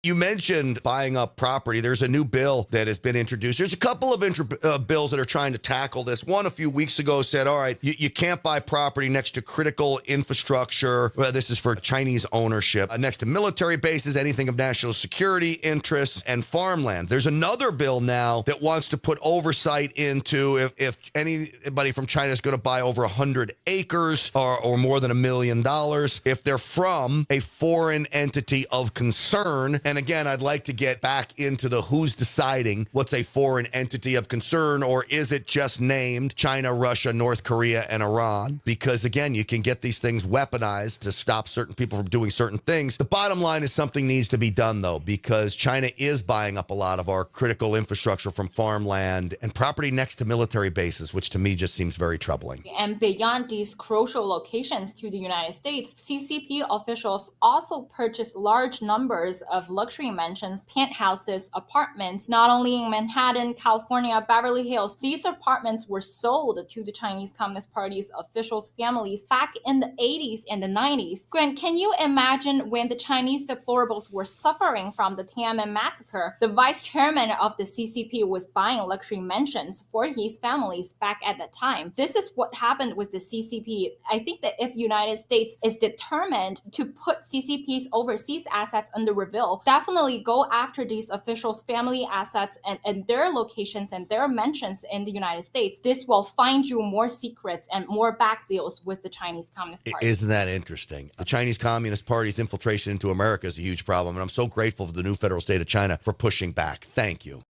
You mentioned buying up property. There's a new bill that has been introduced. There's a couple of bills that are trying to tackle this. One a few weeks ago said, all right, you can't buy property next to critical infrastructure. Well, this is for Chinese ownership. Next to military bases, anything of national security interests, and farmland. There's another bill now that wants to put oversight into if anybody from China is going to buy over 100 acres or more than $1 million, if they're from a foreign entity of concern. And again, I'd like to get back into the who's deciding what's a foreign entity of concern, or is it just named China, Russia, North Korea, and Iran? Because again, you can get these things weaponized to stop certain people from doing certain things. The bottom line is something needs to be done, though, because China is buying up a lot of our critical infrastructure from farmland and property next to military bases, which to me just seems very troubling. And beyond these crucial locations to the United States, CCP officials also purchased large numbers of luxury mansions, penthouses, apartments, not only in Manhattan, California, Beverly Hills. These apartments were sold to the Chinese Communist Party's officials' families back in the 80s and the 90s. Grant, can you imagine when the Chinese deplorables were suffering from the Tiananmen massacre? The vice chairman of the CCP was buying luxury mansions for his families back at that time. This is what happened with the CCP. I think that if United States is determined to put CCP's overseas assets under review, definitely go after these officials' family assets and their locations and their mentions in the United States. This will find you more secrets and more back deals with the Chinese Communist Party. Isn't that interesting? The Chinese Communist Party's infiltration into America is a huge problem, and I'm so grateful for the new federal state of China for pushing back. Thank you.